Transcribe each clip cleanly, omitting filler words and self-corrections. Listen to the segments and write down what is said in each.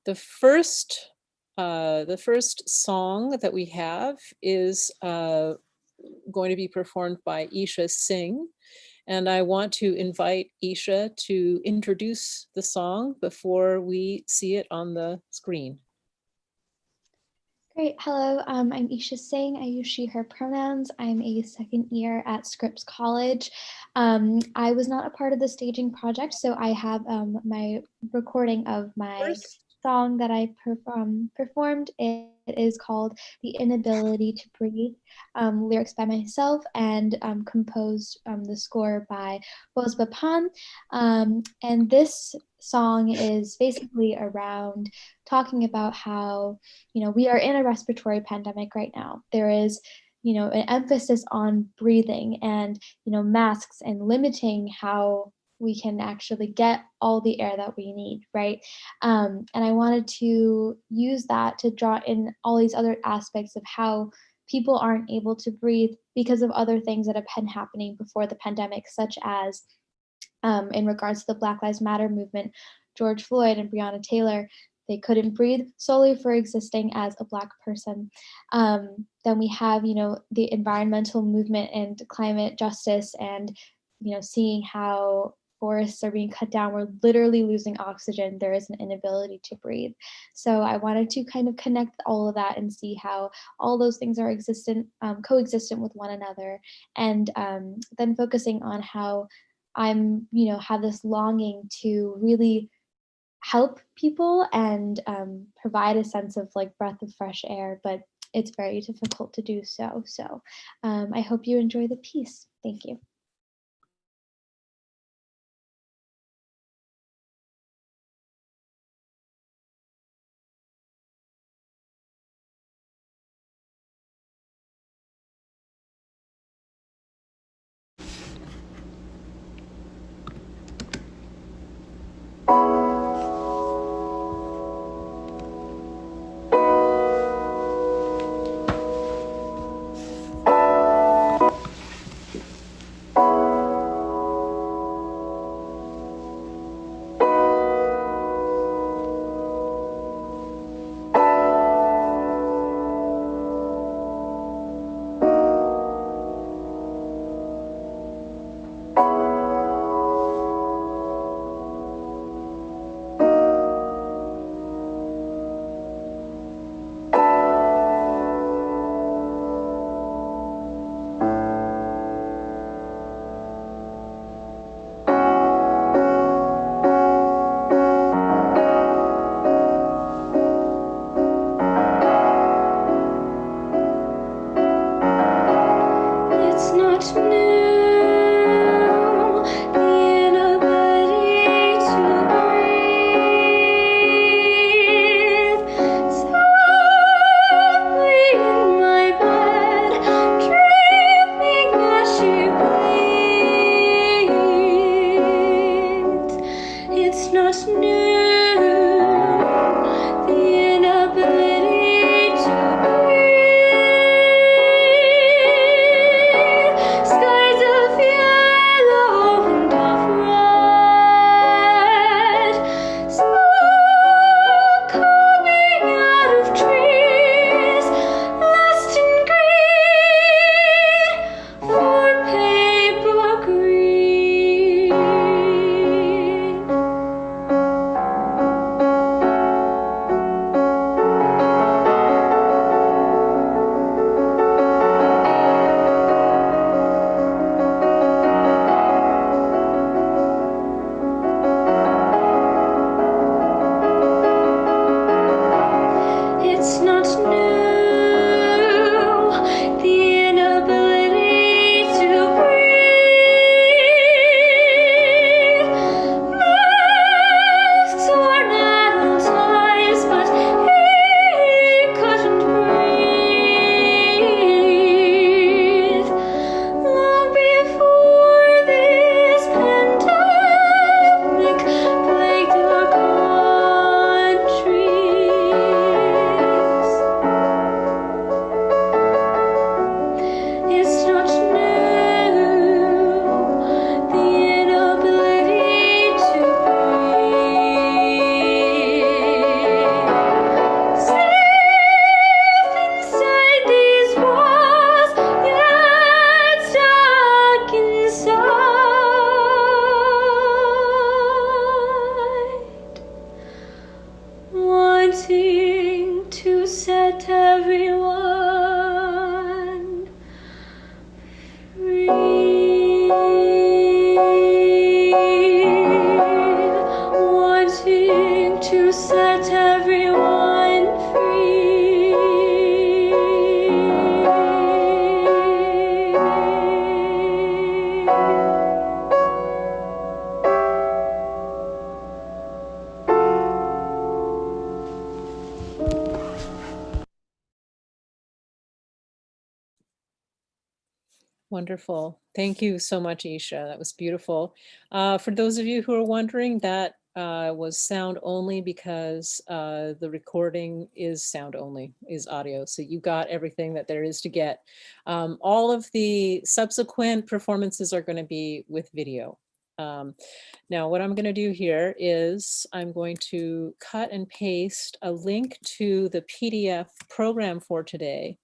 The first song that we have is going to be performed by Isha Singh. And I want to invite Isha to introduce the song before we see it on the screen. Great. Hello, I'm Isha Singh. I use she, her pronouns. I'm a second year at Scripps College. I was not a part of the staging project, so I have my recording of my song that I performed. It is called The Inability to Breathe, lyrics by myself, and composed the score by Pongstaphone. And this song is basically around talking about how, we are in a respiratory pandemic right now. There is, an emphasis on breathing and, masks and limiting how we can actually get all the air that we need, right? And I wanted to use that to draw in all these other aspects of how people aren't able to breathe because of other things that have been happening before the pandemic, such as in regards to the Black Lives Matter movement, George Floyd and Breonna Taylor, they couldn't breathe solely for existing as a Black person. Then we have, the environmental movement and climate justice and, seeing how forests are being cut down. We're literally losing oxygen. There is an inability to breathe. So I wanted to kind of connect all of that and see how all those things are coexistent with one another. And then focusing on how I'm, have this longing to really help people and provide a sense of like breath of fresh air, but it's very difficult to do so. So I hope you enjoy the piece. Thank you. wanting to set everyone free, wanting to set everyone free. Wonderful. Thank you so much, Isha. That was beautiful. For those of you who are wondering, that was sound only because the recording is sound only, is audio. So you got everything that there is to get. All of the subsequent performances are going to be with video. Now, what I'm going to do here is I'm going to cut and paste a link to the PDF program for today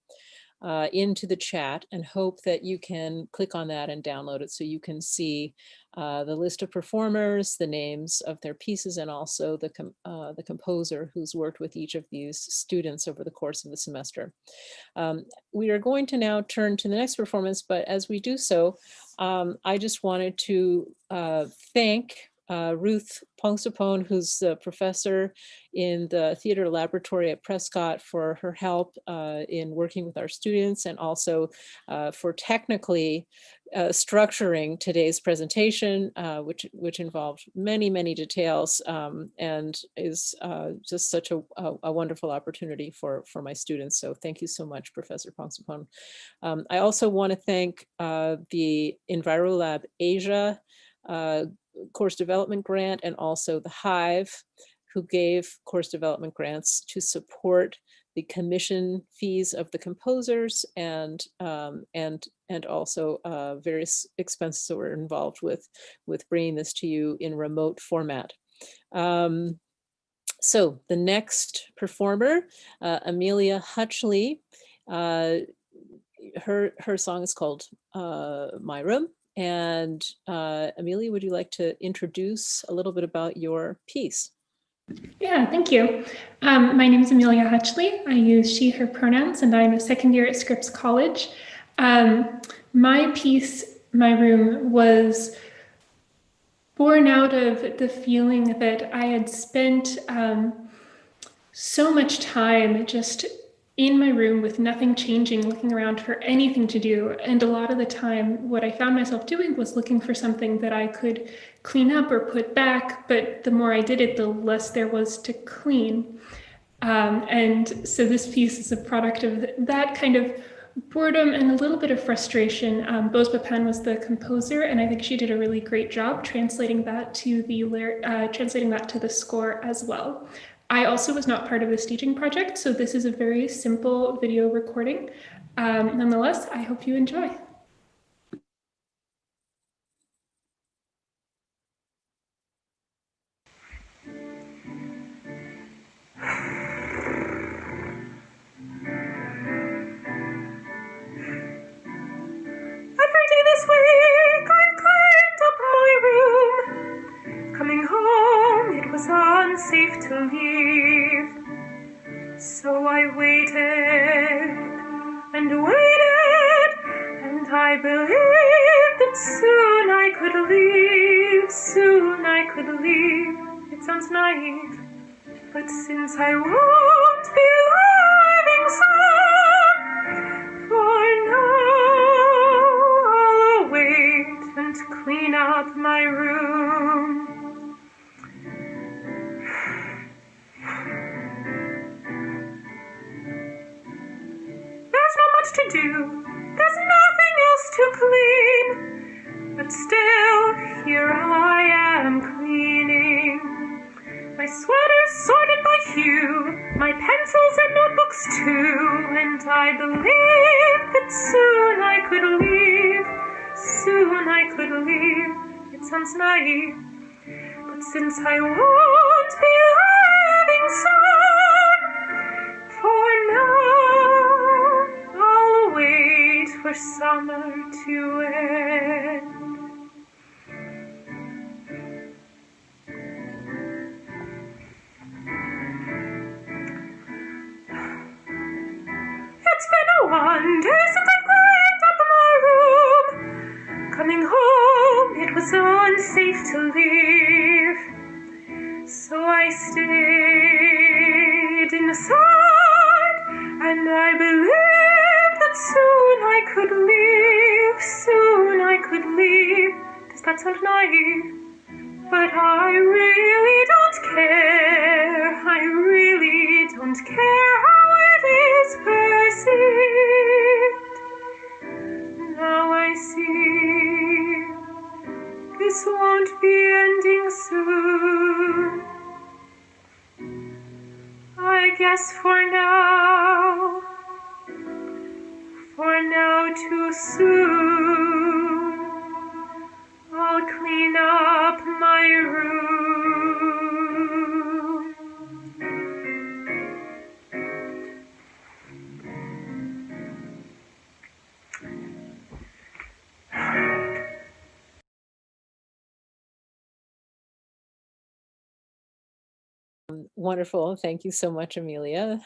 into the chat, and hope that you can click on that and download it so you can see the list of performers, the names of their pieces, and also the composer who's worked with each of these students over the course of the semester. We are going to now turn to the next performance, but as we do so, I just wanted to thank Ruth Pongstaphone, who's the professor in the theater laboratory at Prescott, for her help in working with our students, and also for technically structuring today's presentation, which involved many details, and is just such a wonderful opportunity for my students. So thank you so much, Professor Pongstaphone. I also want to thank the EnviroLab Asia course development grant, and also the Hive, who gave course development grants to support the commission fees of the composers, and also various expenses that were involved with bringing this to you in remote format. So the next performer, Amelia Hutchley, her song is called My Room. And Amelia, would you like to introduce a little bit about your piece? Yeah, thank you. My name is Amelia Hutchley. I use she, her pronouns, and I'm a second year at Scripps College. My piece, My Room, was born out of the feeling that I had spent so much time just in my room with nothing changing, looking around for anything to do. And a lot of the time, what I found myself doing was looking for something that I could clean up or put back. But the more I did it, the less there was to clean. And so this piece is a product of that kind of boredom and a little bit of frustration. Bose Papan was the composer, and I think she did a really great job translating that to the score as well. I also was not part of the staging project, so this is a very simple video recording. Nonetheless, I hope you enjoy. Every day this week I cleaned up my room. Coming home, it was unsafe to leave. So I waited and waited, and I believed that soon I could leave, soon I could leave. It sounds naive, but since I won't be living soon, for now I'll wait and clean up my room. There's not much to do, there's nothing else to clean, but still here I am cleaning. My sweater's sorted by hue, my pencils and notebooks too, and I believe that soon I could leave, soon I could leave. It sounds naive, but since I won't be living soon, for now I'll wait for summer to end. Indecent and quiet up in my room. Coming home, it was unsafe to leave. So I stayed inside, and I believed that soon I could leave. Soon I could leave. Does that sound naive? But I really don't care. I really don't care how it is perceived. Now I see this won't be ending soon. I guess for now too soon, I'll clean up my room. Wonderful. Thank you so much, Amelia.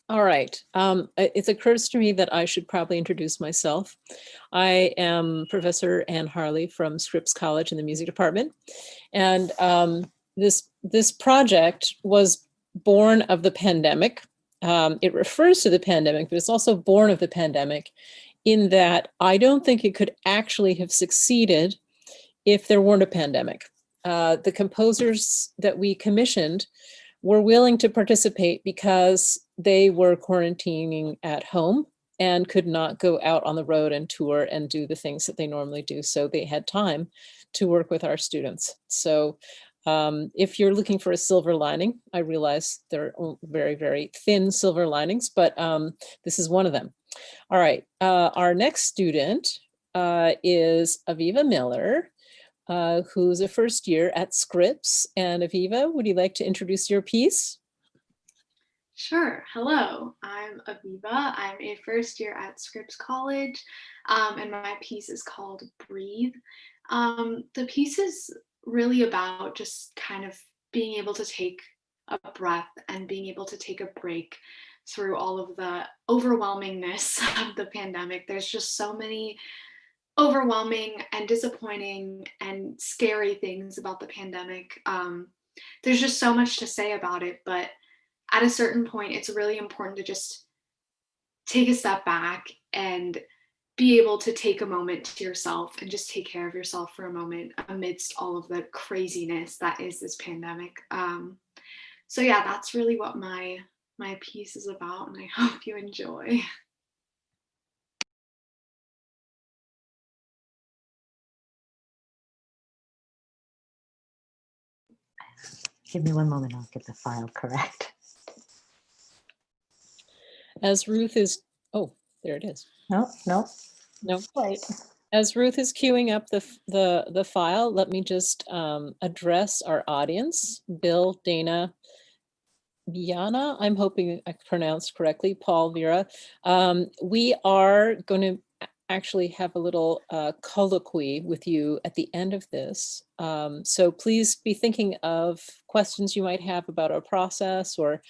All right. It occurs to me that I should probably introduce myself. I am Professor Ann Harley from Scripps College in the music department. And this project was born of the pandemic. It refers to the pandemic, but it's also born of the pandemic in that I don't think it could actually have succeeded if there weren't a pandemic. The composers that we commissioned were willing to participate because they were quarantining at home and could not go out on the road and tour and do the things that they normally do. So they had time to work with our students. So if you're looking for a silver lining, I realize there are very, very thin silver linings, but this is one of them. All right, our next student is Aviva Miller, who's a first year at Scripps. And Aviva, would you like to introduce your piece? Sure. Hello, I'm Aviva. I'm a first year at Scripps College, and my piece is called Breathe. The piece is really about just kind of being able to take a breath and being able to take a break through all of the overwhelmingness of the pandemic. There's just so many overwhelming and disappointing and scary things about the pandemic. There's just so much to say about it, but at a certain point, it's really important to just take a step back and be able to take a moment to yourself and just take care of yourself for a moment amidst all of the craziness that is this pandemic. So yeah, that's really what my piece is about, and I hope you enjoy. Give me one moment, I'll get the file correct. As Ruth is, oh, there it is. No. Wait. As Ruth is queuing up the file, let me just address our audience. Bill, Dana, Biana, I'm hoping I pronounced correctly, Paul, Vera. We are going to actually have a little colloquy with you at the end of this. So please be thinking of questions you might have about our process, or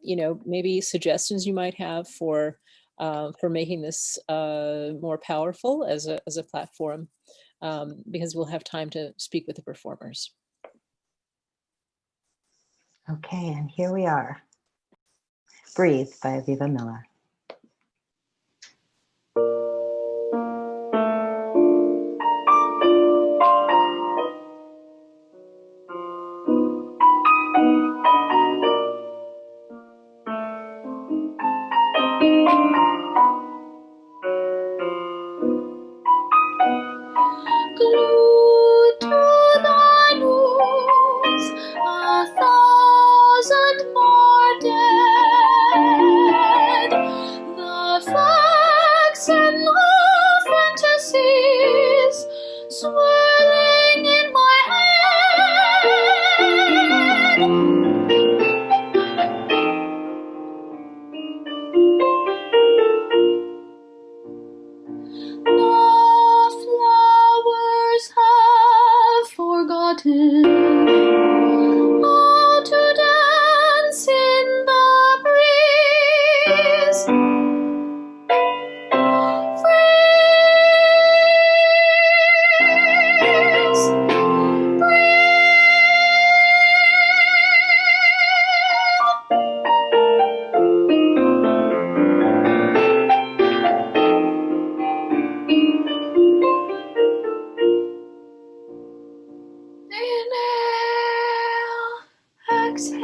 maybe suggestions you might have for making this more powerful as a platform, because we'll have time to speak with the performers. Okay, and here we are. Breathe by Aviva Miller. Glued to thy news, 1,000 more dead. The facts and the fantasies swirling in my head. The flowers have forgotten how to dance in exhale,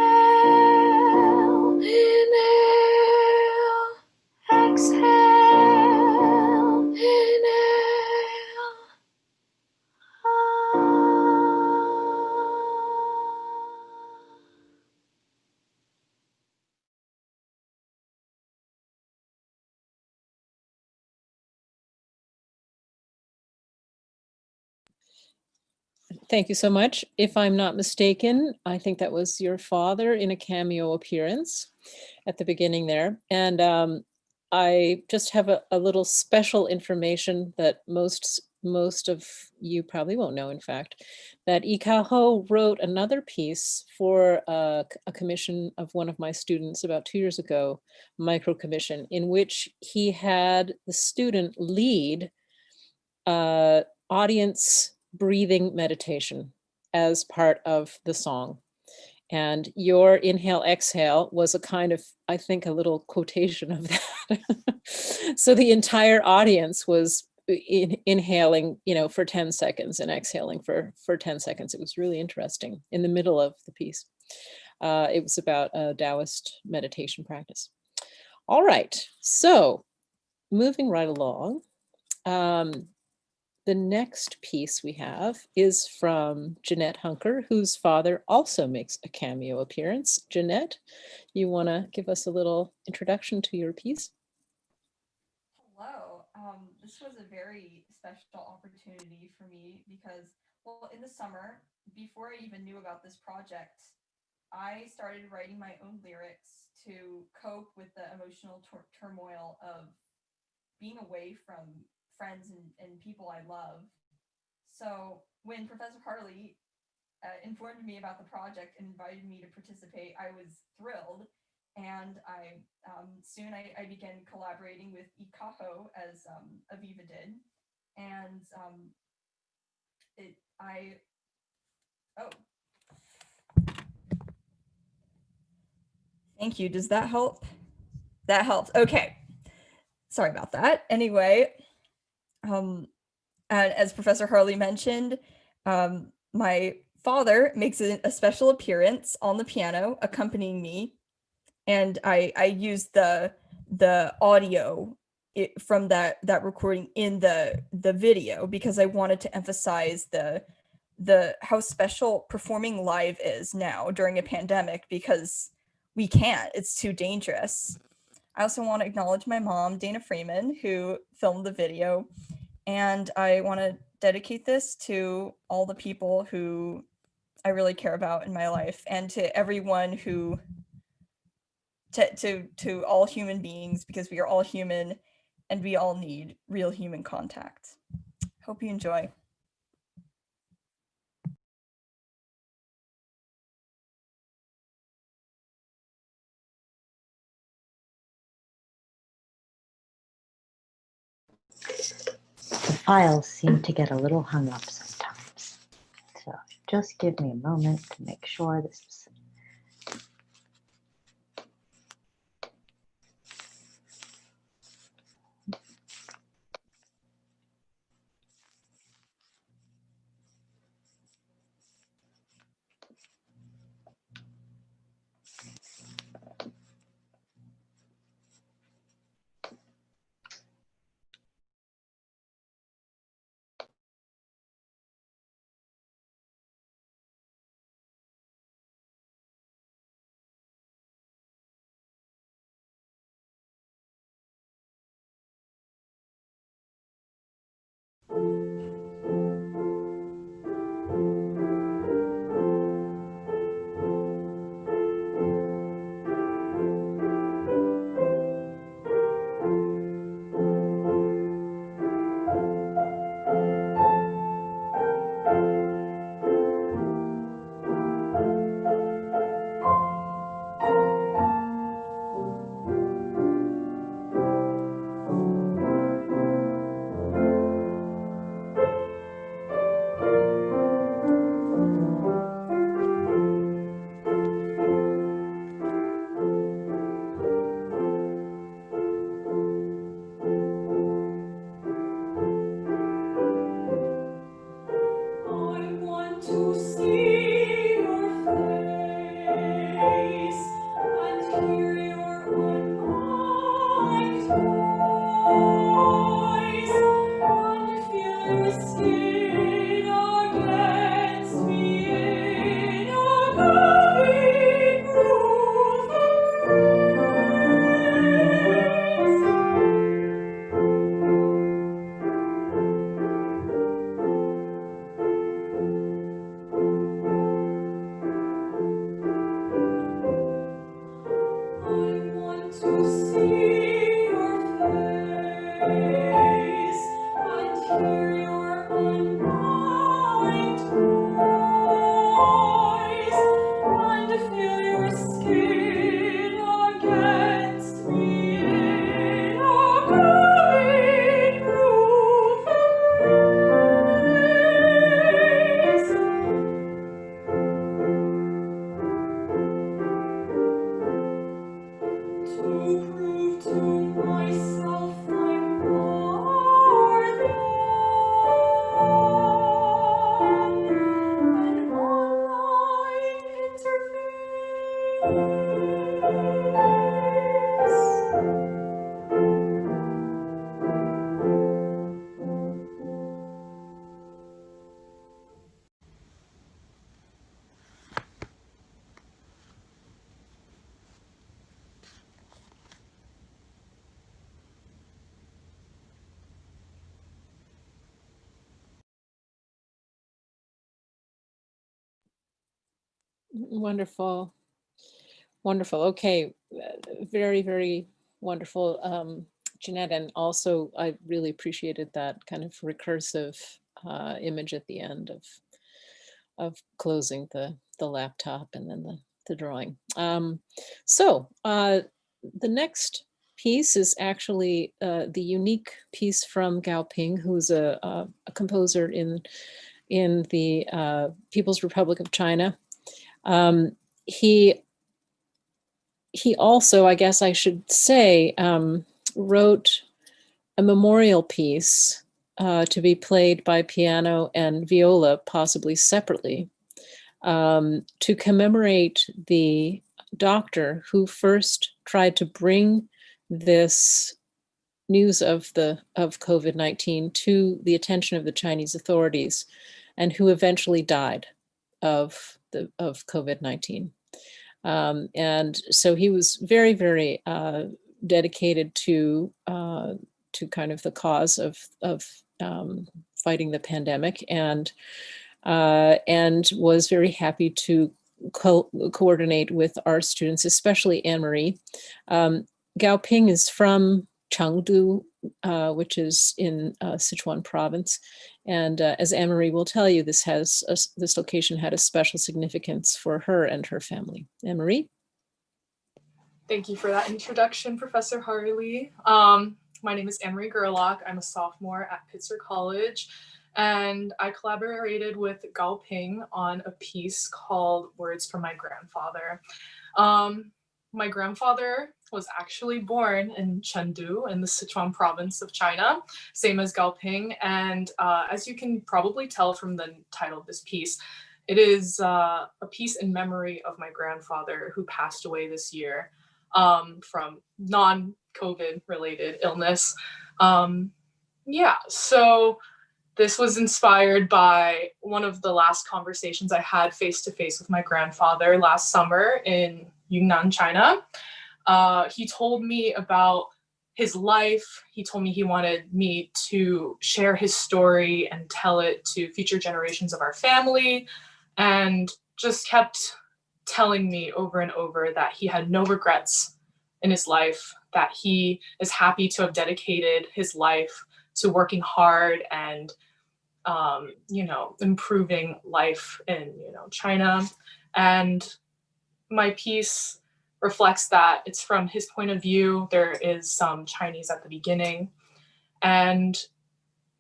inhale, exhale, inhale. Thank you so much. If I'm not mistaken, I think that was your father in a cameo appearance at the beginning there. And I just have a little special information that most of you probably won't know, in fact, that Ikaho wrote another piece for a commission of one of my students about 2 years ago, micro commission, in which he had the student lead audience breathing meditation as part of the song. And your inhale, exhale was a kind of, I think, a little quotation of that. So the entire audience was inhaling, for 10 seconds and exhaling for 10 seconds. It was really interesting in the middle of the piece. It was about a Taoist meditation practice. All right, so moving right along. The next piece we have is from Jeanette Hunker, whose father also makes a cameo appearance. Jeanette, you want to give us a little introduction to your piece? Hello. This was a very special opportunity for me because, well, in the summer, before I even knew about this project, I started writing my own lyrics to cope with the emotional turmoil of being away from friends and people I love. So when Professor Harley informed me about the project and invited me to participate, I was thrilled. And soon I began collaborating with Ikaho as Aviva did. And thank you. Does that help? That helps. Okay. Sorry about that. Anyway, and as Professor Harley mentioned, my father makes a special appearance on the piano accompanying me, and I used the audio from that recording in the video because I wanted to emphasize the how special performing live is now during a pandemic, because we can't, it's too dangerous. I also want to acknowledge my mom, Dana Freeman, who filmed the video, and I want to dedicate this to all the people who I really care about in my life, and to everyone who to all human beings, because we are all human and we all need real human contact. Hope you enjoy. The files seem to get a little hung up sometimes. So just give me a moment to make sure this is Wonderful. Wonderful. Okay. Very, very wonderful, Jeanette. And also, I really appreciated that kind of recursive image at the end of closing the laptop and then the drawing. So the next piece is actually the unique piece from Gao Ping, who's a composer in the People's Republic of China. He also, I guess I should say, wrote a memorial piece to be played by piano and viola, possibly separately, to commemorate the doctor who first tried to bring this news of COVID-19 to the attention of the Chinese authorities, and who eventually died of COVID-19. And so he was very, very dedicated to kind of the cause of fighting the pandemic, and was very happy to coordinate with our students, especially Anne-Marie. Gao Ping is from Chengdu, which is in Sichuan province. And as Anne-Marie will tell you, this location had a special significance for her and her family. Anne-Marie? Thank you for that introduction, Professor Harley. My name is Anne-Marie Gerlach. I'm a sophomore at Prescott College, and I collaborated with Gao Ping on a piece called Words from My Grandfather. My grandfather was actually born in Chengdu in the Sichuan province of China, same as Gao Ping. And as you can probably tell from the title of this piece, it is a piece in memory of my grandfather who passed away this year from non-COVID related illness. So this was inspired by one of the last conversations I had face-to-face with my grandfather last summer in Yunnan, China. He told me about his life. He told me he wanted me to share his story and tell it to future generations of our family, and just kept telling me over and over that he had no regrets in his life, that he is happy to have dedicated his life to working hard and improving life in China. And my piece reflects that. It's from his point of view. There is some Chinese at the beginning. And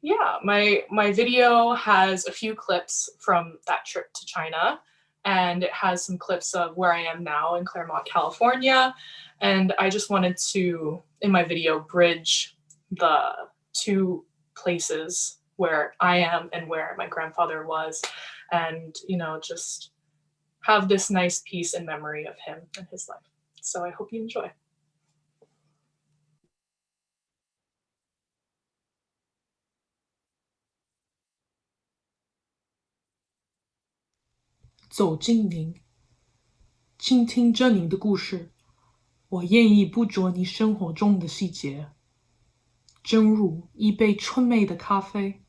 yeah, my video has a few clips from that trip to China, and it has some clips of where I am now in Claremont, California. And I just wanted to, in my video, bridge the two places where I am and where my grandfather was, and just have this nice piece in memory of him and his life. So I hope you enjoy. 走近您，倾听着您的故事，我愿意捕捉你生活中的细节，正如一杯纯美的咖啡，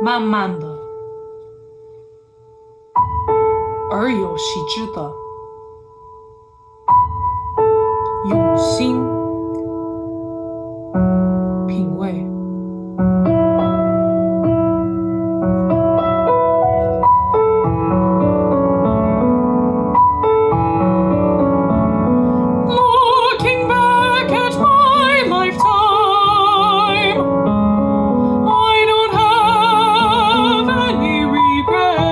慢慢的，而有细致的，用心品味。Looking back at my lifetime, I don't have any regrets.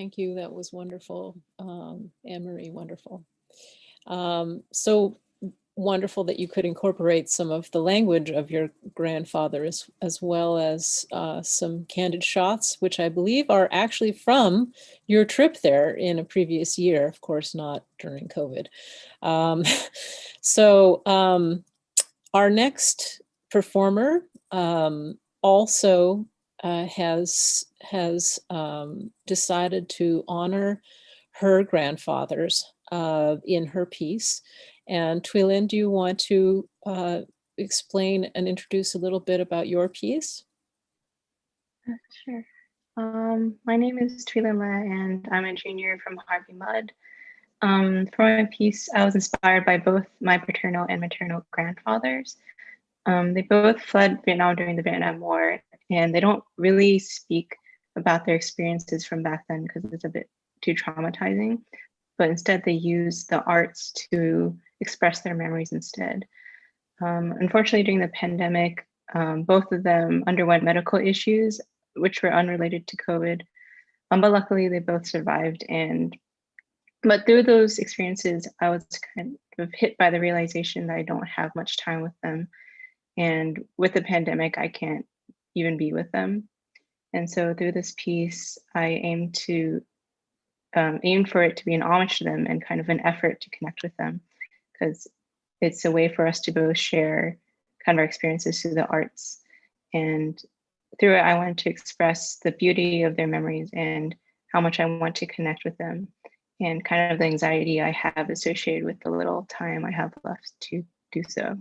Thank you. That was wonderful. Anne-Marie, wonderful. So wonderful that you could incorporate some of the language of your grandfather as well as some candid shots, which I believe are actually from your trip there in a previous year, of course, not during COVID. Our next performer also has decided to honor her grandfathers in her piece. And Twilin, do you want to explain and introduce a little bit about your piece? Sure. My name is Twilin Le, and I'm a junior from Harvey Mudd. For my piece, I was inspired by both my paternal and maternal grandfathers. They both fled Vietnam during the Vietnam War, and they don't really speak about their experiences from back then because it's a bit too traumatizing, but instead they use the arts to express their memories instead. Unfortunately, during the pandemic, both of them underwent medical issues, which were unrelated to COVID, but luckily they both survived. But through those experiences, I was kind of hit by the realization that I don't have much time with them. And with the pandemic, I can't even be with them. And so through this piece, I aim for it to be an homage to them and kind of an effort to connect with them, because it's a way for us to both share kind of our experiences through the arts. And through it, I wanted to express the beauty of their memories and how much I want to connect with them and kind of the anxiety I have associated with the little time I have left to do so.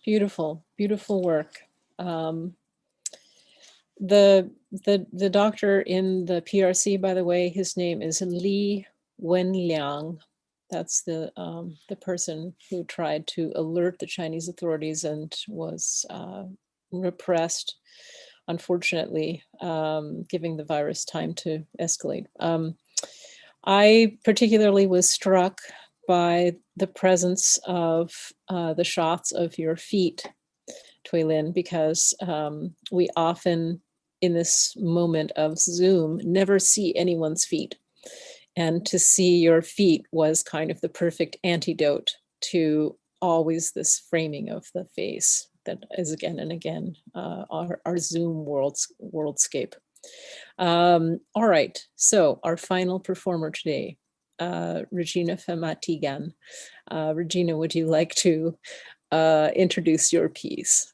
Beautiful, beautiful work. The doctor in the PRC, by the way, his name is Li Wenliang. That's the person who tried to alert the Chinese authorities and was repressed, unfortunately, giving the virus time to escalate. I particularly was struck by the presence of the shots of your feet, Tui Lin, because we often, in this moment of Zoom, never see anyone's feet. And to see your feet was kind of the perfect antidote to always this framing of the face that is again and again our Zoom worldscape. All right, so our final performer today, Regina Famatigan. Regina, would you like to introduce your piece?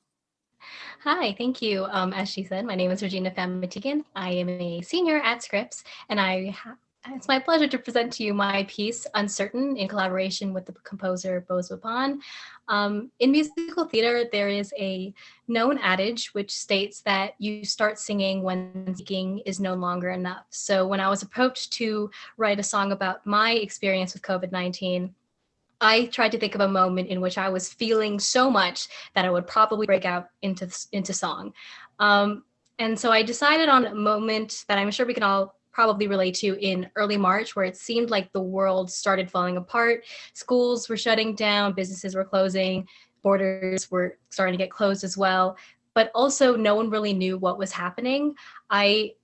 Hi, thank you. As she said, my name is Regina Famatigan. I am a senior at Scripps, and it's my pleasure to present to you my piece, Uncertain, in collaboration with the composer Bose Wapan. In musical theater, there is a known adage which states that you start singing when speaking is no longer enough. So when I was approached to write a song about my experience with COVID-19, I tried to think of a moment in which I was feeling so much that I would probably break out into song. And so I decided on a moment that I'm sure we can all probably relate to in early March, where it seemed like the world started falling apart. Schools were shutting down, businesses were closing, borders were starting to get closed as well. But also no one really knew what was happening. I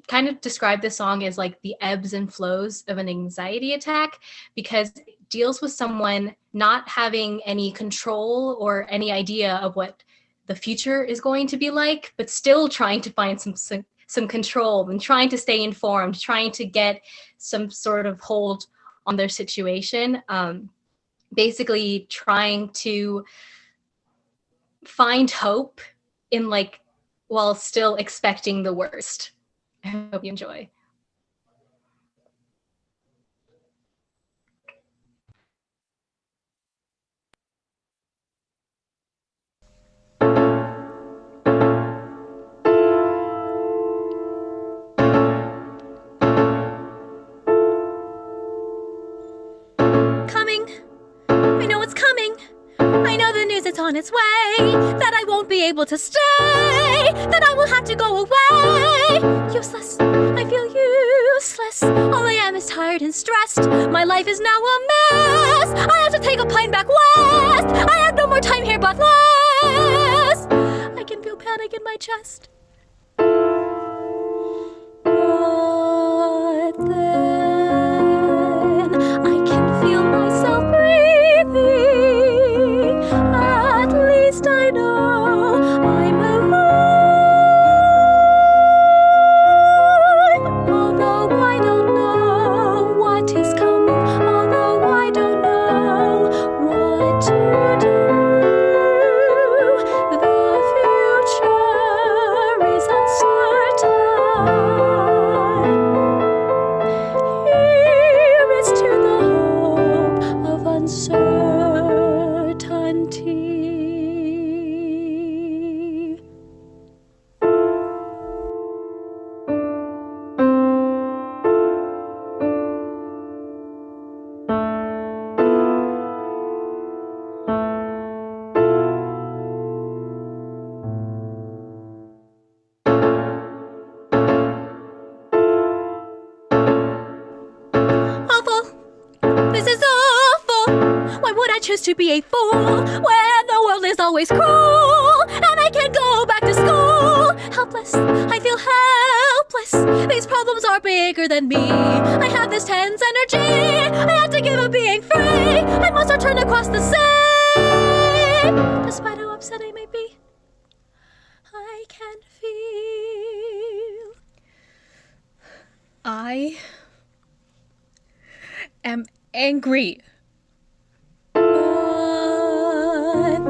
kind of describe this song as like the ebbs and flows of an anxiety attack, because it deals with someone not having any control or any idea of what the future is going to be like, but still trying to find some control and trying to stay informed, trying to get some sort of hold on their situation. Basically trying to find hope in while still expecting the worst. I hope you enjoy. Coming. I know it's coming. I know the news is on its way. That I won't be able to stay. That I will have to go away. Useless. I feel useless. All I am is tired and stressed. My life is now a mess. I have to take a plane back west. I have no more time here but less. I can feel panic in my chest. But then I can feel myself breathing. At least I know I'm alive. Although I don't know what is coming, although I don't know what to do, the future is uncertain. Here is to the hope of uncertainty. Awful. This is awful. Why would I choose to be a fool when the world is always cruel and I can't go back to school? Helpless. I feel helpless. These problems are bigger than me. I have this tense energy. I have to give up being free. I must return across the sea. Despite how upset I may be, I can feel. I am angry. But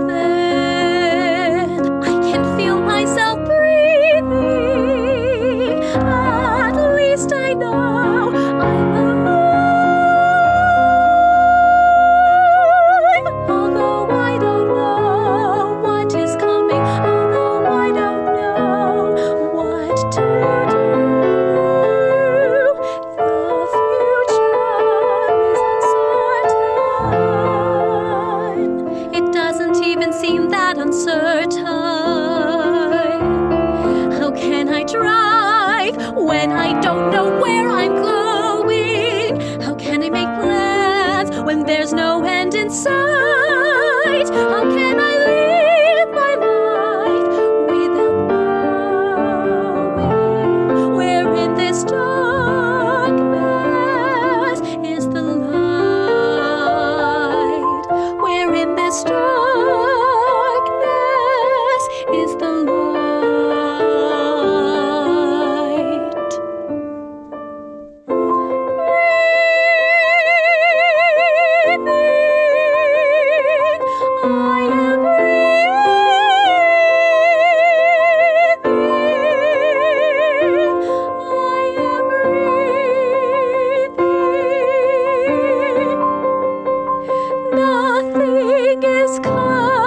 then I can feel myself breathing. At least I know I'm alive. Although I don't know what sight. How can I live my life without knowing where in this darkness is the light? Where in this darkness is the light? Nothing is coming.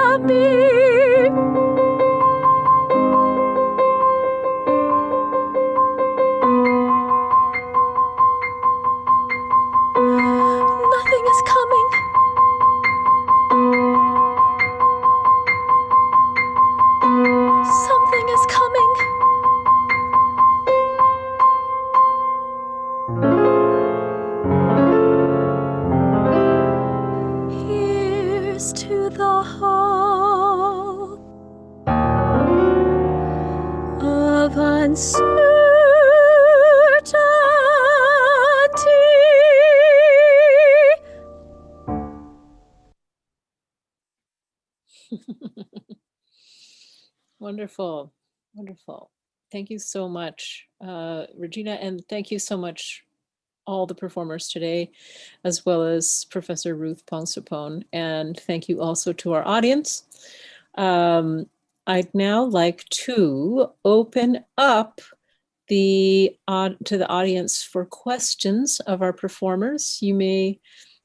Nothing is coming. Something is coming. Here's to the hope of uncertainty. Wonderful, wonderful. Thank you so much, Regina, and thank you so much, all the performers today, as well as Professor Ruth Pongstaphone, and thank you also to our audience. I'd now like to open up to the audience for questions of our performers. You may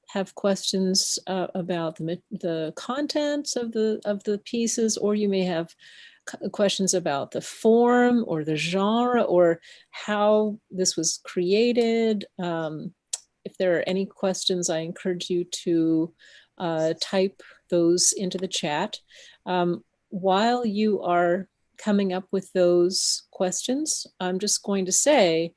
have questions about the contents of the pieces, or you may have questions about the form or the genre or how this was created. If there are any questions, I encourage you to type those into the chat. While you are coming up with those questions, I'm just going to say,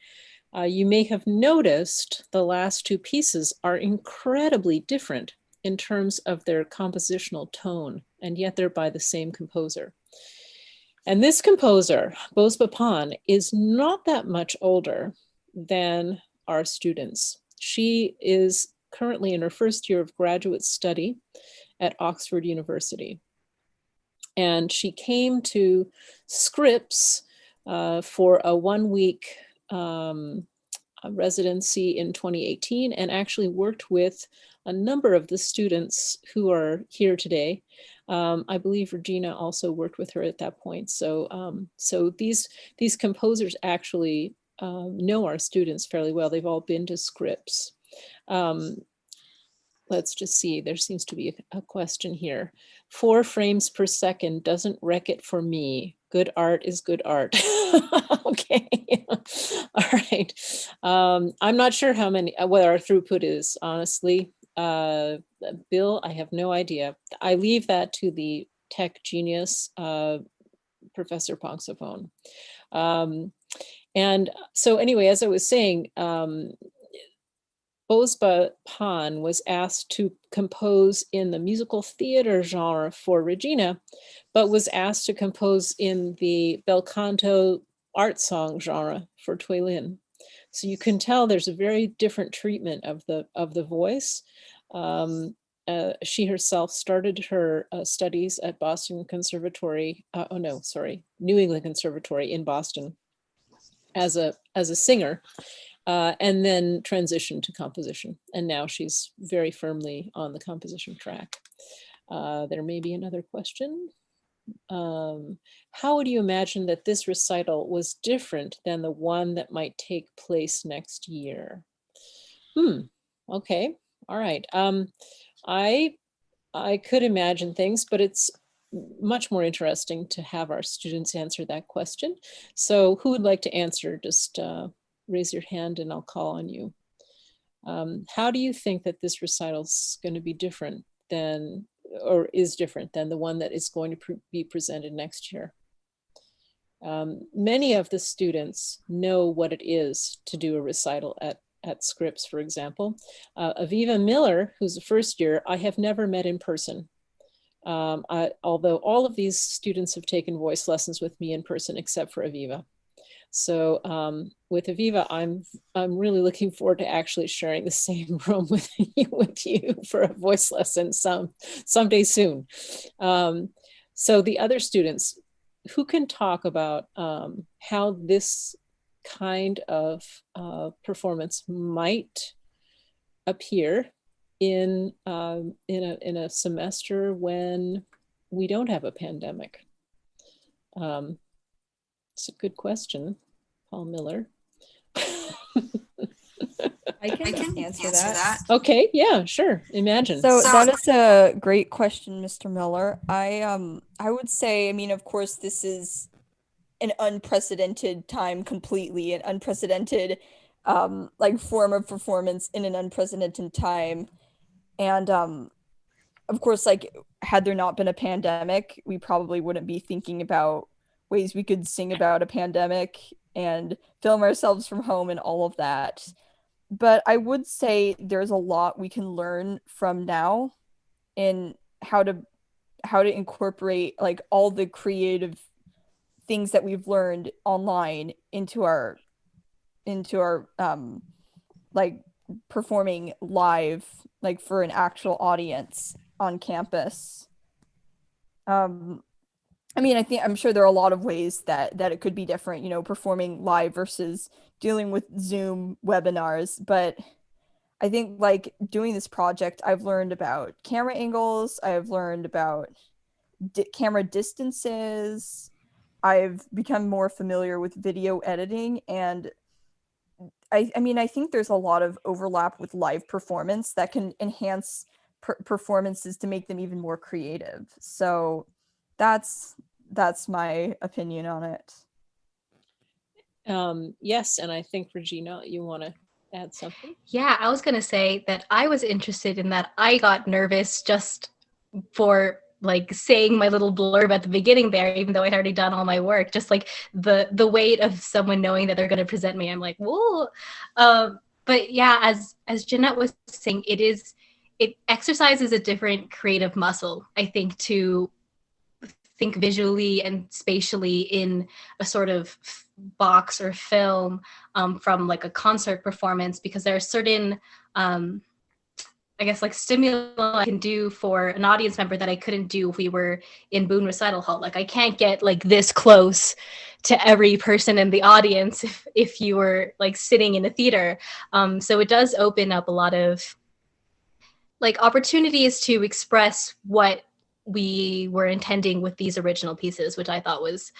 you may have noticed the last two pieces are incredibly different in terms of their compositional tone, and yet they're by the same composer. And this composer, Pongstaphone, is not that much older than our students. She is currently in her first year of graduate study at Oxford University. And she came to Scripps for a one-week residency in 2018 and actually worked with a number of the students who are here today. I believe Regina also worked with her at that point. So, so these composers actually know our students fairly well. They've all been to Scripps. Let's just see, there seems to be a question here. 4 frames per second doesn't wreck it for me. Good art is good art. Okay, all right. I'm not sure how many, what our throughput is, honestly. Bill, I have no idea. I leave that to the tech genius, Professor Pongstaphone. And so anyway, as I was saying, Pongstaphone was asked to compose in the musical theater genre for Regina, but was asked to compose in the bel canto art song genre for Tui Lin. So you can tell there's a very different treatment of the voice. She herself started her studies at Boston Conservatory, New England Conservatory in Boston as a singer. And then transitioned to composition. And now she's very firmly on the composition track. There may be another question. How would you imagine that this recital was different than the one that might take place next year? Okay, all right. I could imagine things, but it's much more interesting to have our students answer that question. So who would like to answer? Just raise your hand and I'll call on you. How do you think that this recital is going to be different than, or is different than the one that is going to be presented next year? Many of the students know what it is to do a recital at Scripps, for example. Aviva Miller, who's a first year, I have never met in person. Although all of these students have taken voice lessons with me in person, except for Aviva. So with Aviva, I'm really looking forward to actually sharing the same room with you for a voice lesson someday soon. So the other students, who can talk about how this kind of performance might appear in a semester when we don't have a pandemic? It's a good question, Paul Miller. I can answer that. Okay, yeah, sure. Imagine. So that is a great question, Mr. Miller. I would say, I mean, of course, this is an unprecedented time completely, an unprecedented like form of performance in an unprecedented time. And of course, like, had there not been a pandemic, we probably wouldn't be thinking about ways we could sing about a pandemic and film ourselves from home and all of that. But I would say there's a lot we can learn from now in how to incorporate like all the creative things that we've learned online into our like performing live, like for an actual audience on campus. I mean, I'm sure there are a lot of ways that it could be different, you know, performing live versus dealing with Zoom webinars. But I think like doing this project, I've learned about camera angles. I've learned about camera distances. I've become more familiar with video editing. And I mean, I think there's a lot of overlap with live performance that can enhance performances to make them even more creative. So that's my opinion on it. Yes, and I think Regina, you want to add something? Yeah, I was going to say that I was interested in that. I got nervous just for like saying my little blurb at the beginning there, even though I'd already done all my work, just like the weight of someone knowing that they're going to present me. I'm like, whoa. But yeah, as Jeanette was saying, it exercises a different creative muscle, I think, to think visually and spatially in a sort of box or film from like a concert performance, because there are certain I guess like stimuli I can do for an audience member that I couldn't do if we were in Boone Recital Hall. Like I can't get like this close to every person in the audience if you were like sitting in a theater. So it does open up a lot of like opportunities to express what we were intending with these original pieces, which I thought was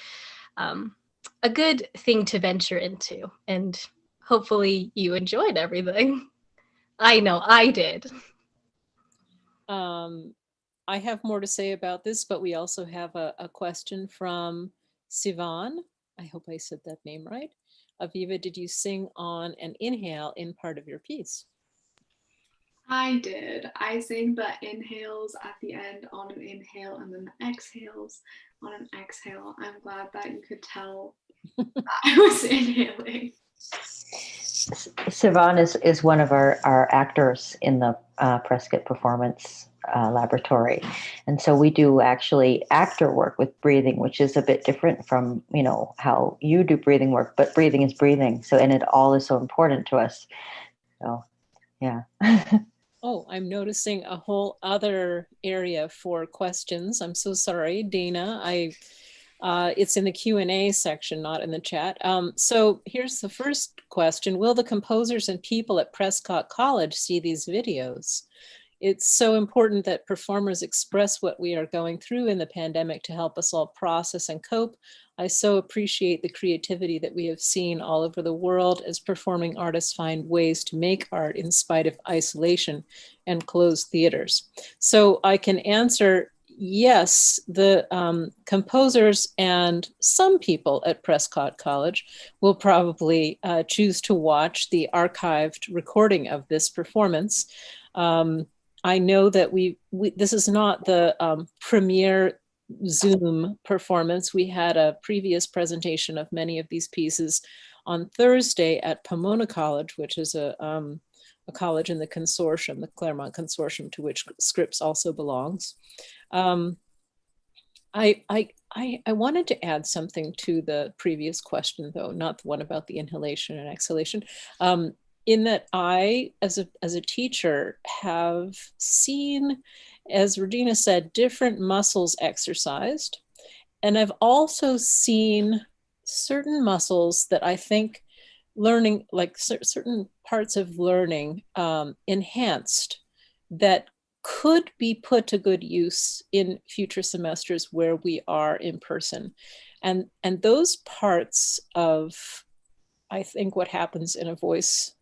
a good thing to venture into. And hopefully you enjoyed everything. I know I did. I have more to say about this, but we also have a question from Sivan. I hope I said that name right. Aviva, did you sing on an inhale in part of your piece? I did. I sang the inhales at the end on an inhale and then the exhales on an exhale. I'm glad that you could tell that I was inhaling. Sivan is one of our actors in the Prescott Performance Laboratory. And so we do actually actor work with breathing, which is a bit different from, you know, how you do breathing work, but breathing is breathing. So, and it all is so important to us. So, yeah. Oh, I'm noticing a whole other area for questions. I'm so sorry, Dana. It's in the Q&A section, not in the chat. So here's the first question. Will the composers and people at Prescott College see these videos? It's so important that performers express what we are going through in the pandemic to help us all process and cope. I so appreciate the creativity that we have seen all over the world as performing artists find ways to make art in spite of isolation and closed theaters. So I can answer yes, the composers and some people at Prescott College will probably choose to watch the archived recording of this performance. I know that this is not the premiere Zoom performance. We had a previous presentation of many of these pieces on Thursday at Pomona College, which is a college in the consortium, the Claremont Consortium, to which Scripps also belongs. I wanted to add something to the previous question, though, not the one about the inhalation and exhalation, in that I, as a teacher, have seen, as Regina said, different muscles exercised. And I've also seen certain muscles that I think learning, like certain parts of learning, enhanced, that could be put to good use in future semesters where we are in person. And those parts of, I think, what happens in a voice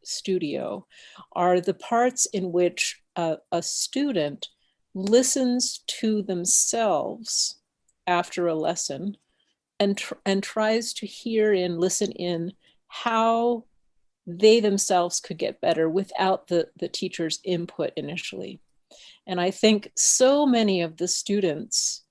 studio are the parts in which a student listens to themselves after a lesson and tries to hear and listen in how they themselves could get better without the teacher's input initially. And I think so many of the students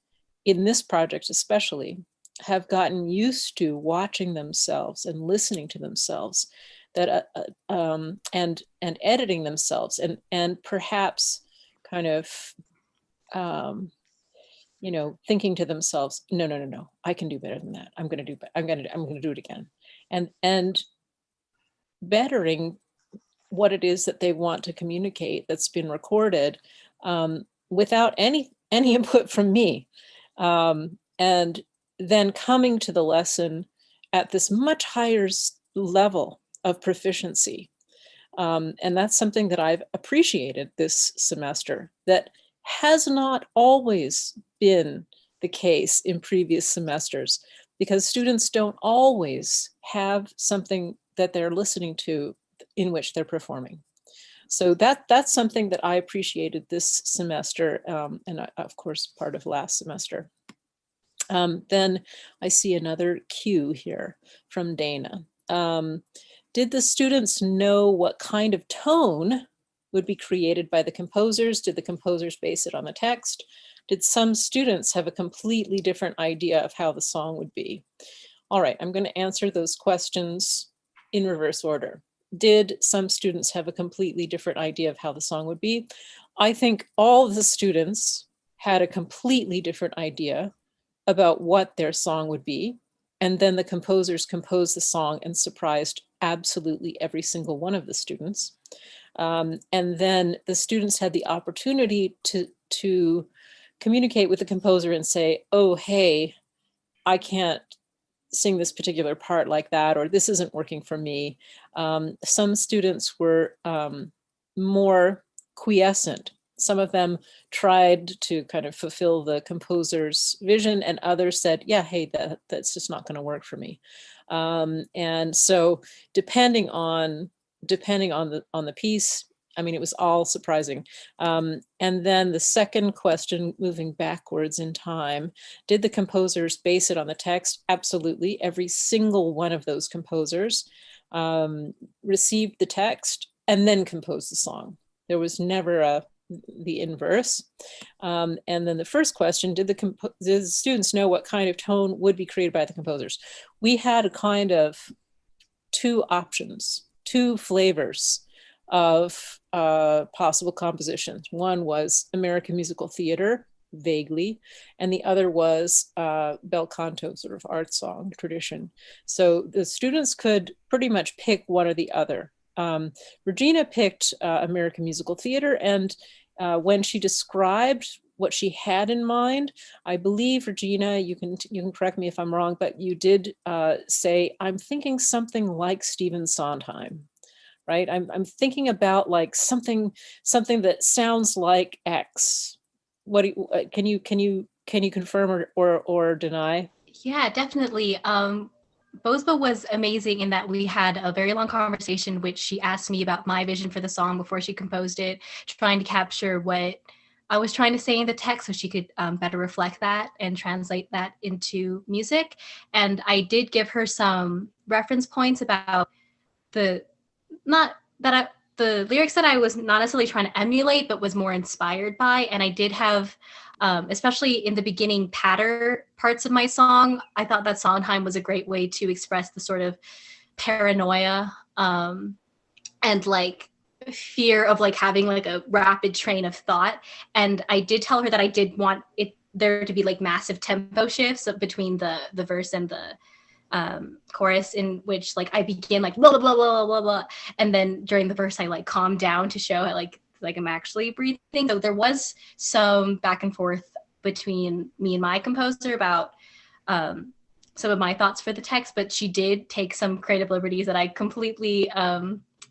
in this project especially have gotten used to watching themselves and listening to themselves, that and editing themselves, and perhaps kind of thinking to themselves, no, I can do better than that. I'm going to do it again, and bettering what it is that they want to communicate that's been recorded, without any input from me, and then coming to the lesson at this much higher level of proficiency. And that's something that I've appreciated this semester, that has not always been the case in previous semesters, because students don't always have something that they're listening to in which they're performing. So that's something that I appreciated this semester, and of course part of last semester. Then I see another cue here from Dana. Did the students know what kind of tone would be created by the composers? Did the composers base it on the text? Did some students have a completely different idea of how the song would be? All right, I'm going to answer those questions in reverse order. Did some students have a completely different idea of how the song would be? I think all of the students had a completely different idea about what their song would be. And then the composers composed the song and surprised absolutely every single one of the students. And then the students had the opportunity to communicate with the composer and say, oh, hey, I can't sing this particular part like that, or this isn't working for me. Some students were more quiescent. Some of them tried to kind of fulfill the composer's vision, and others said, yeah, hey, that's just not going to work for me. And so depending on the piece, I mean, it was all surprising. And then the second question, moving backwards in time, did the composers base it on the text? Absolutely. Every single one of those composers received the text and then composed the song. There was never the inverse. And then the first question, did the students know what kind of tone would be created by the composers? We had a kind of two options, two flavors of possible compositions. One was American musical theater, vaguely, and the other was bel canto, sort of art song tradition. So the students could pretty much pick one or the other. Regina picked American musical theater, and when she described what she had in mind, I believe, Regina, you can correct me if I'm wrong, but you did say, I'm thinking something like Stephen Sondheim. Right, I'm thinking about like something that sounds like X. What can you confirm or deny? Yeah, definitely. Bosba was amazing in that we had a very long conversation, which she asked me about my vision for the song before she composed it, trying to capture what I was trying to say in the text so she could better reflect that and translate that into music. And I did give her some reference points about the lyrics that I was not necessarily trying to emulate, but was more inspired by. And I did have, especially in the beginning patter parts of my song, I thought that Sondheim was a great way to express the sort of paranoia and like fear of like having like a rapid train of thought. And I did tell her that I did want there to be like massive tempo shifts between the verse and the chorus, in which like I begin like blah blah blah blah blah blah, and then during the verse I like calm down to show how like I'm actually breathing. So there was some back and forth between me and my composer about some of my thoughts for the text, but she did take some creative liberties that I completely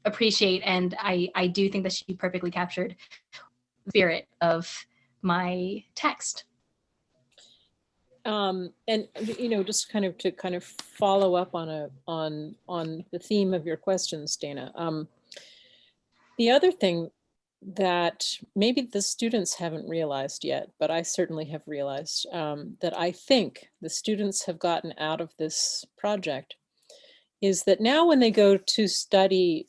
appreciate, and I do think that she perfectly captured the spirit of my text. And just kind of follow up on the theme of your questions, Dana. The other thing that maybe the students haven't realized yet, but I certainly have realized, that I think the students have gotten out of this project, is that now when they go to study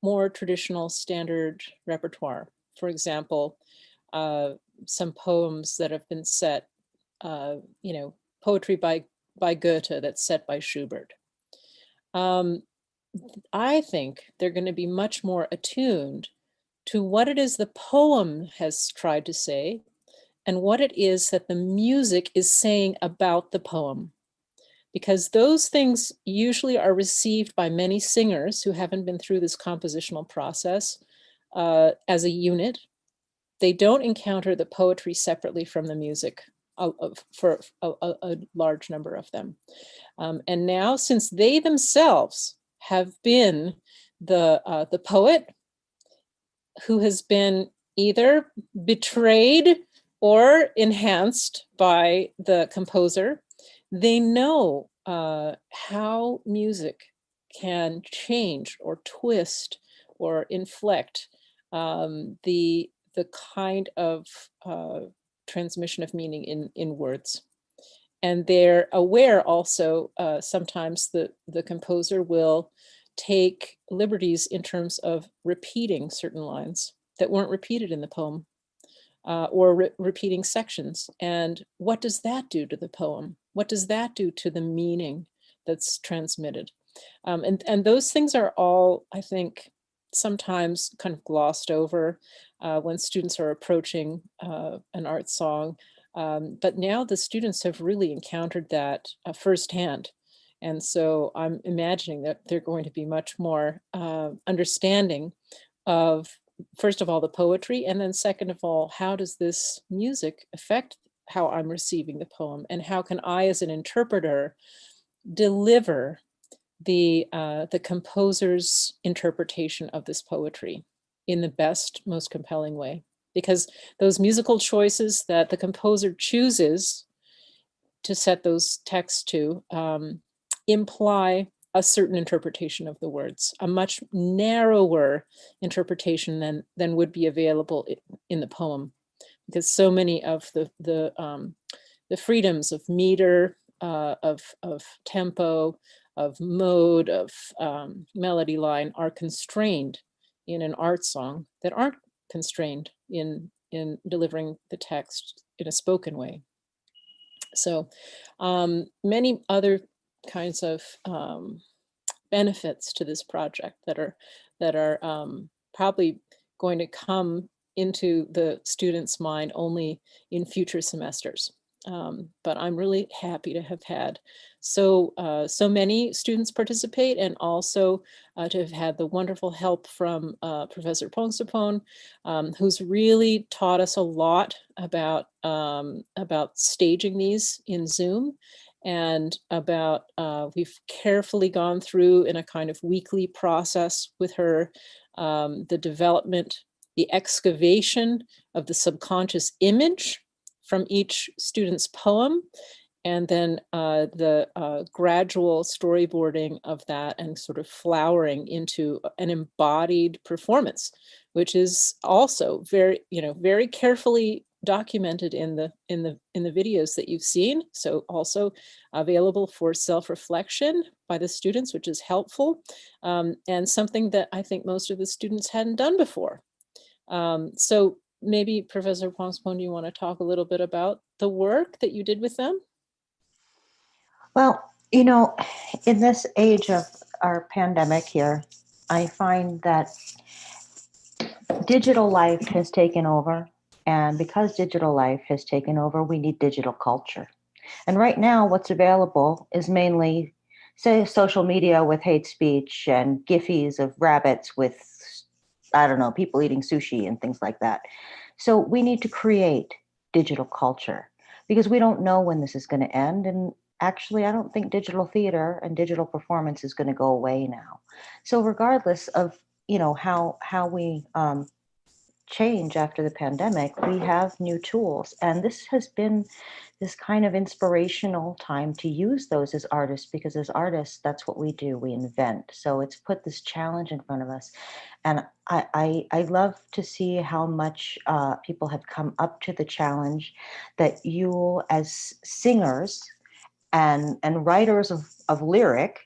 more traditional standard repertoire, for example, some poems that have been set, poetry by Goethe that's set by Schubert. I think they're going to be much more attuned to what it is the poem has tried to say and what it is that the music is saying about the poem. Because those things usually are received by many singers who haven't been through this compositional process as a unit. They don't encounter the poetry separately from the music for a large number of them. And now, since they themselves have been the poet who has been either betrayed or enhanced by the composer, they know how music can change or twist or inflect the kind of transmission of meaning in words. And they're aware also, sometimes the composer will take liberties in terms of repeating certain lines that weren't repeated in the poem, or repeating sections. And what does that do to the poem? What does that do to the meaning that's transmitted? And those things are all, I think, sometimes kind of glossed over when students are approaching an art song. But now the students have really encountered that firsthand. And so I'm imagining that they're going to be much more understanding of, first of all, the poetry, and then second of all, how does this music affect how I'm receiving the poem, and how can I, as an interpreter, deliver the composer's interpretation of this poetry in the best, most compelling way? Because those musical choices that the composer chooses to set those texts to imply a certain interpretation of the words, a much narrower interpretation than would be available in the poem, because so many of the freedoms of meter, of tempo, of mode, of melody line are constrained in an art song that aren't constrained in delivering the text in a spoken way. So many other kinds of benefits to this project that are probably going to come into the students' mind only in future semesters. But I'm really happy to have had so many students participate, and also to have had the wonderful help from Professor Pongstaphone, who's really taught us a lot about staging these in Zoom, and about we've carefully gone through in a kind of weekly process with her the development, the excavation of the subconscious image from each student's poem, and then the gradual storyboarding of that and sort of flowering into an embodied performance, which is also very carefully documented in the videos that you've seen. So also available for self-reflection by the students, which is helpful, and something that I think most of the students hadn't done before. So maybe Professor Pongstaphone, do you want to talk a little bit about the work that you did with them? Well, in this age of our pandemic here, I find that digital life has taken over. And because digital life has taken over, we need digital culture. And right now, what's available is mainly, say, social media with hate speech and giffies of rabbits with, I don't know, people eating sushi and things like that. So we need to create digital culture because we don't know when this is going to end. And actually, I don't think digital theater and digital performance is going to go away now. So regardless of, how we change after the pandemic, we have new tools. And this has been this kind of inspirational time to use those as artists, because as artists, that's what we do, we invent. So it's put this challenge in front of us. And I love to see how much people have come up to the challenge that you as singers and writers of lyric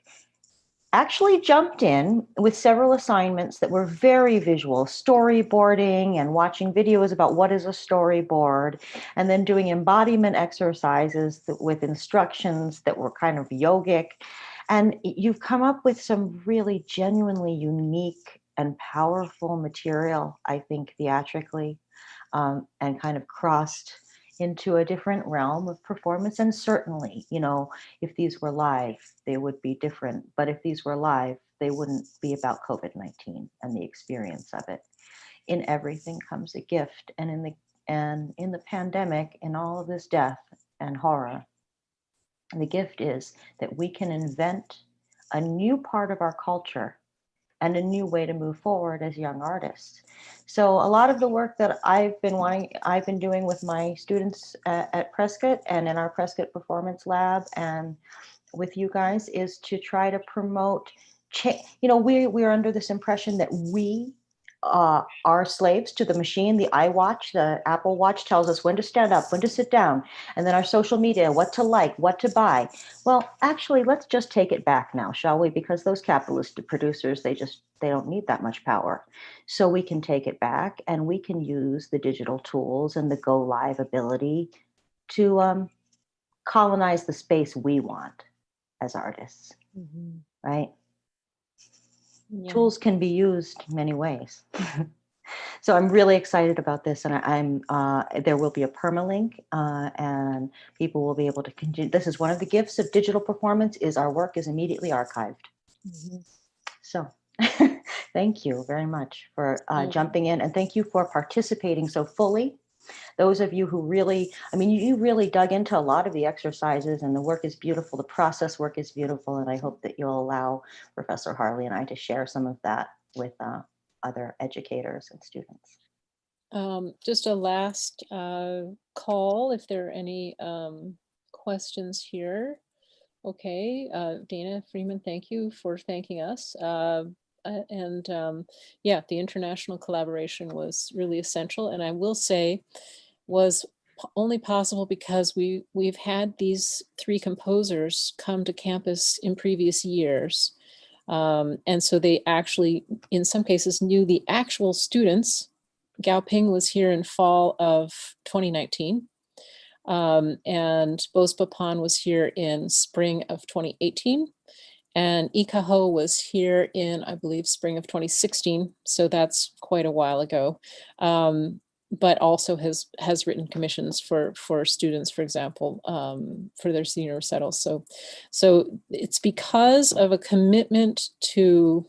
actually jumped in with several assignments that were very visual, storyboarding and watching videos about what is a storyboard, and then doing embodiment exercises with instructions that were kind of yogic. And you've come up with some really genuinely unique and powerful material, I think, theatrically, and kind of crossed into a different realm of performance. And certainly, if these were live, they would be different. But if these were live, they wouldn't be about COVID-19 and the experience of it. In everything comes a gift. And in the pandemic, in all of this death and horror, the gift is that we can invent a new part of our culture and a new way to move forward as young artists. So a lot of the work that I've been doing with my students at Prescott and in our Prescott Performance Lab and with you guys is to try to promote change. We're under this impression that we are slaves to the machine. The iWatch, the Apple Watch tells us when to stand up, when to sit down, and then our social media, what to like, what to buy. Well, actually, let's just take it back now, shall we? Because those capitalist producers, they don't need that much power. So we can take it back and we can use the digital tools and the go live ability to colonize the space we want as artists, right? Yeah. Tools can be used many ways. So I'm really excited about this, and there will be a permalink, and people will be able to continue. This is one of the gifts of digital performance: is our work is immediately archived. So, thank you very much for jumping in, and thank you for participating so fully. Those of you who really, you really dug into a lot of the exercises, and the work is beautiful. The process work is beautiful, and I hope that you'll allow Professor Harley and I to share some of that with other educators and students. Just a last call if there are any questions here. Okay, Dana Freeman, thank you for thanking us. Yeah, the international collaboration was really essential, and I will say was only possible because we've had these 3 composers come to campus in previous years. And so they actually, in some cases, knew the actual students. Gao Ping was here in fall of 2019. And Bospapan was here in spring of 2018. And Ikaho was here in, I believe, spring of 2016. So that's quite a while ago. But also has written commissions for students, for example, for their senior recitals. So it's because of a commitment to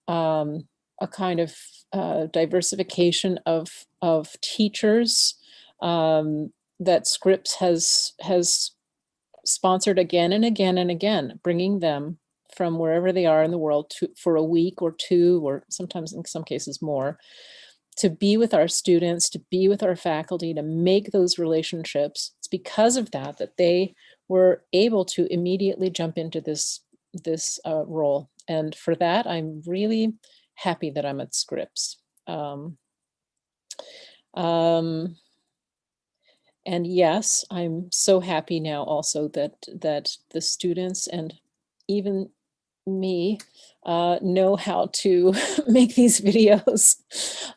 a kind of diversification of teachers that Scripps has sponsored again and again and again, bringing them from wherever they are in the world for a week or 2, or sometimes in some cases more, to be with our students, to be with our faculty, to make those relationships. It's because of that they were able to immediately jump into this role. And for that, I'm really happy that I'm at Scripps. And yes, I'm so happy now also that the students and even me know how to make these videos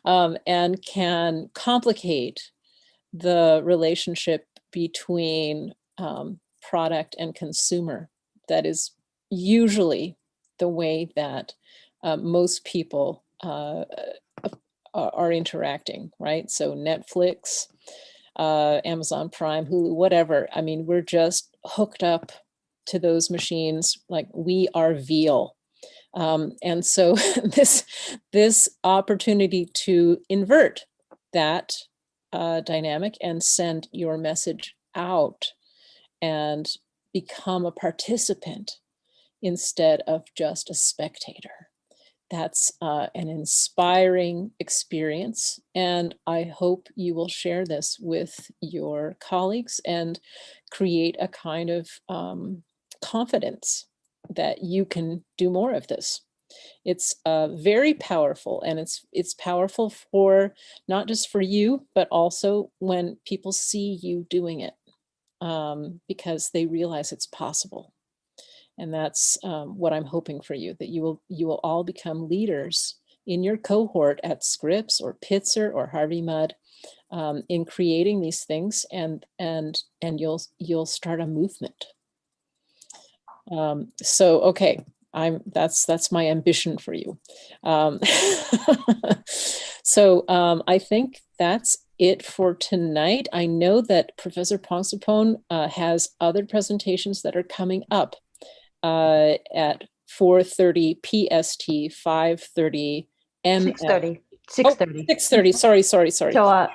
and can complicate the relationship between product and consumer that is usually the way that most people are interacting, right? So Netflix, Amazon Prime, Hulu, whatever. I mean, we're just hooked up to those machines like we are veal. And so this opportunity to invert that dynamic and send your message out and become a participant instead of just a spectator. That's an inspiring experience, and I hope you will share this with your colleagues and create a kind of confidence that you can do more of this. It's very powerful, and it's powerful for not just for you, but also when people see you doing it, because they realize it's possible. And that's what I'm hoping for you, that you will all become leaders in your cohort at Scripps or Pitzer or Harvey Mudd in creating these things, and you'll start a movement. So okay, that's my ambition for you. So I think that's it for tonight. I know that Professor Pongstaphone has other presentations that are coming up at 4:30 PST, 5:30 MF. 6:30. 6:30. 6:30. Sorry. So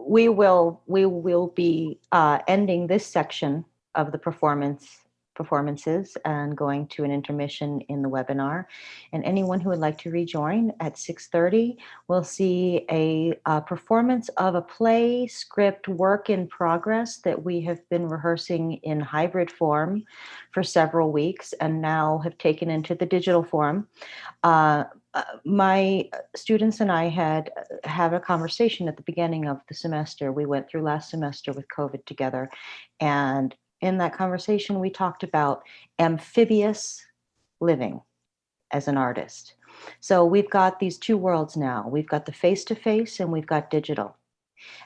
we will be ending this section of the performances and going to an intermission in the webinar. And anyone who would like to rejoin at 6:30 will see a performance of a play script work in progress that we have been rehearsing in hybrid form for several weeks and now have taken into the digital form. My students and I had a conversation at the beginning of the semester. We went through last semester with COVID together, and in that conversation, we talked about amphibious living as an artist. So we've got these two worlds now. We've got the face-to-face and we've got digital.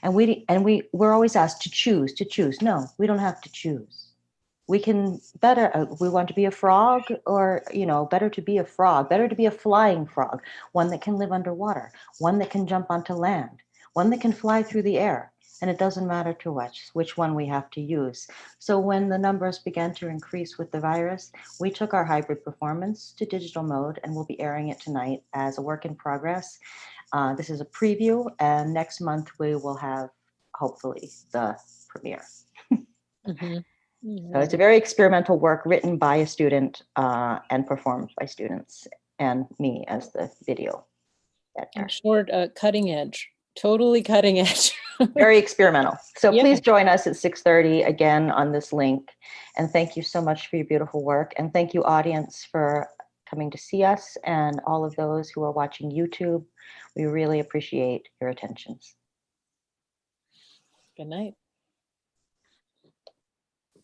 And we're always asked to choose. No, we don't have to choose. We can we want to be a frog, or, better to be a frog, better to be a flying frog, one that can live underwater, one that can jump onto land, one that can fly through the air. And it doesn't matter to which one we have to use. So when the numbers began to increase with the virus, we took our hybrid performance to digital mode, and we'll be airing it tonight as a work in progress. This is a preview, and next month we will have, hopefully, the premiere. So it's a very experimental work written by a student and performed by students, and me as the video editor. And short, cutting edge, totally cutting edge. Very experimental. So Yeah. Please join us at 6:30 again on this link. And thank you so much for your beautiful work. And thank you, audience, for coming to see us, and all of those who are watching YouTube. We really appreciate your attentions. Good night.